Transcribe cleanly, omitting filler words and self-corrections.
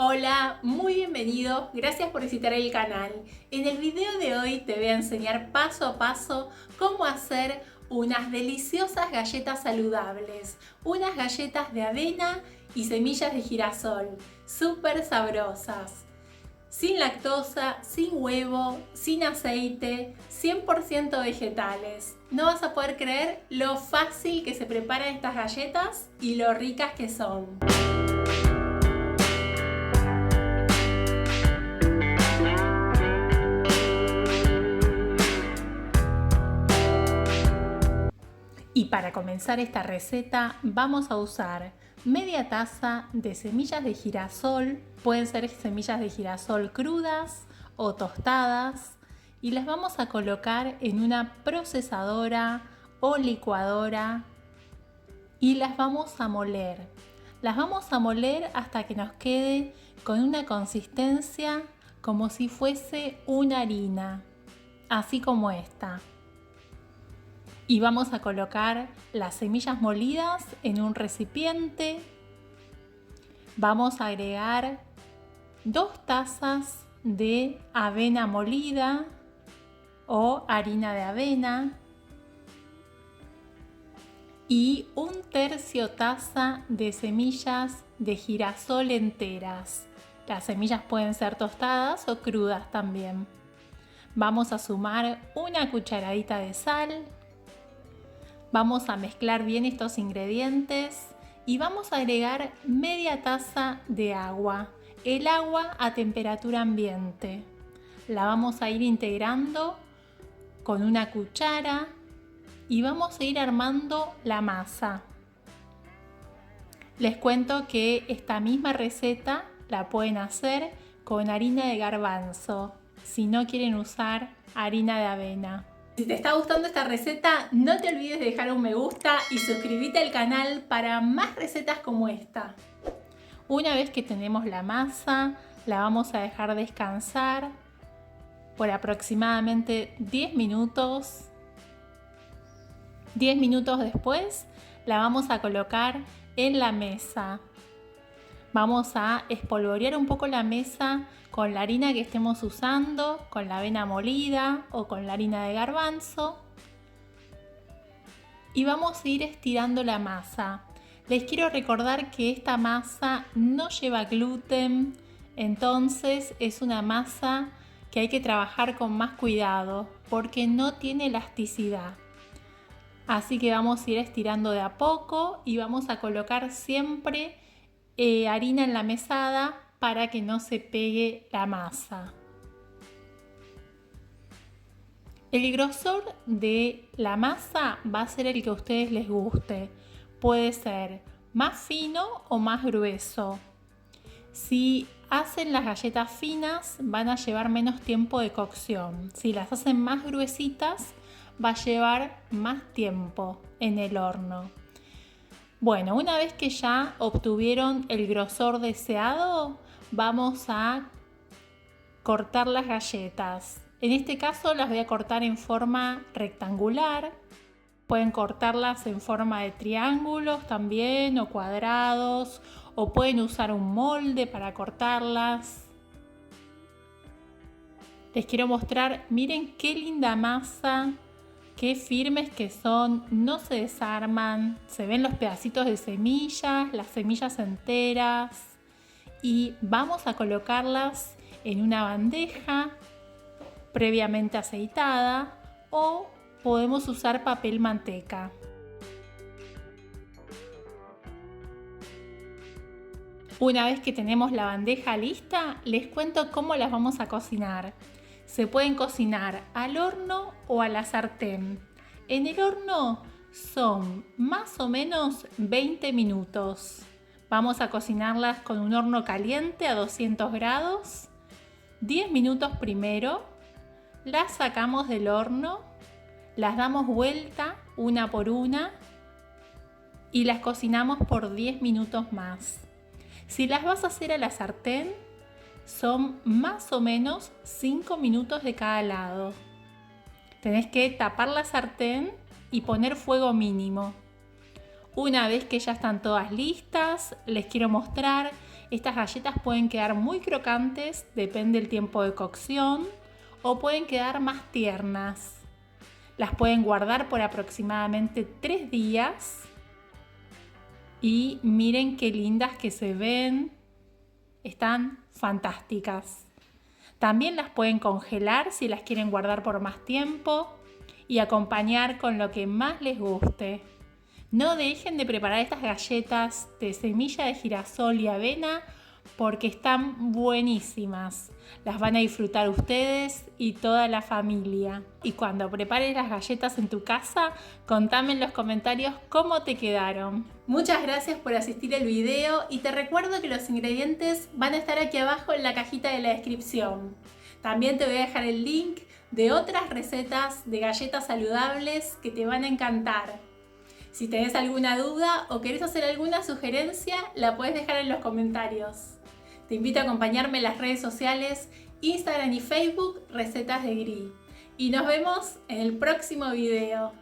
Hola, muy bienvenido, gracias por visitar el canal. En el video de hoy te voy a enseñar paso a paso cómo hacer unas deliciosas galletas saludables, unas galletas de avena y semillas de girasol, súper sabrosas, sin lactosa, sin huevo, sin aceite, 100% vegetales. No vas a poder creer lo fácil que se preparan estas galletas y lo ricas que son. Y para comenzar esta receta vamos a usar media taza de semillas de girasol, pueden ser semillas de girasol crudas o tostadas, y las vamos a colocar en una procesadora o licuadora y las vamos a moler. Las vamos a moler hasta que nos quede con una consistencia como si fuese una harina, así como esta. Y vamos a colocar las semillas molidas en un recipiente. Vamos a agregar 2 tazas de avena molida o harina de avena y 1/3 taza de semillas de girasol enteras. Las semillas pueden ser tostadas o crudas también. Vamos a sumar una cucharadita de sal. Vamos a mezclar bien estos ingredientes y vamos a agregar media taza de agua. El agua a temperatura ambiente. La vamos a ir integrando con una cuchara y vamos a ir armando la masa. Les cuento que esta misma receta la pueden hacer con harina de garbanzo, si no quieren usar harina de avena. Si te está gustando esta receta, no te olvides de dejar un me gusta y suscribirte al canal para más recetas como esta. Una vez que tenemos la masa, la vamos a dejar descansar por aproximadamente 10 minutos. 10 minutos después la vamos a colocar en la mesa. Vamos a espolvorear un poco la mesa con la harina que estemos usando, con la avena molida o con la harina de garbanzo. Y vamos a ir estirando la masa. Les quiero recordar que esta masa no lleva gluten, entonces es una masa que hay que trabajar con más cuidado porque no tiene elasticidad. Así que vamos a ir estirando de a poco y vamos a colocar siempre harina en la mesada para que no se pegue la masa. El grosor de la masa va a ser el que a ustedes les guste. Puede ser más fino o más grueso. Si hacen las galletas finas van a llevar menos tiempo de cocción. Si las hacen más gruesitas va a llevar más tiempo en el horno. Bueno, una vez que ya obtuvieron el grosor deseado, vamos a cortar las galletas. En este caso las voy a cortar en forma rectangular. Pueden cortarlas en forma de triángulos también o cuadrados, o pueden usar un molde para cortarlas. Les quiero mostrar, miren qué linda masa. Qué firmes que son, no se desarman, se ven los pedacitos de semillas, las semillas enteras. Y vamos a colocarlas en una bandeja previamente aceitada o podemos usar papel manteca. Una vez que tenemos la bandeja lista, les cuento cómo las vamos a cocinar. Se pueden cocinar al horno o a la sartén. En el horno son más o menos 20 minutos. Vamos a cocinarlas con un horno caliente a 200 grados. 10 minutos primero. Las sacamos del horno. Las damos vuelta una por una. Y las cocinamos por 10 minutos más. Si las vas a hacer a la sartén, son más o menos 5 minutos de cada lado. Tenés que tapar la sartén y poner fuego mínimo. Una vez que ya están todas listas, les quiero mostrar Estas galletas pueden quedar muy crocantes, depende del tiempo de cocción, o pueden quedar más tiernas. Las pueden guardar por aproximadamente 3 días y miren qué lindas que se ven. Están fantásticas. También las pueden congelar si las quieren guardar por más tiempo y acompañar con lo que más les guste. No dejen de preparar estas galletas de semilla de girasol y avena porque están buenísimas. Las van a disfrutar ustedes y toda la familia. Y cuando prepares las galletas en tu casa, contame en los comentarios cómo te quedaron. Muchas gracias por asistir al video y te recuerdo que los ingredientes van a estar aquí abajo en la cajita de la descripción. También te voy a dejar el link de otras recetas de galletas saludables que te van a encantar. Si tenés alguna duda o querés hacer alguna sugerencia, la puedes dejar en los comentarios. Te invito a acompañarme en las redes sociales, Instagram y Facebook, Recetas de Gris. Y nos vemos en el próximo video.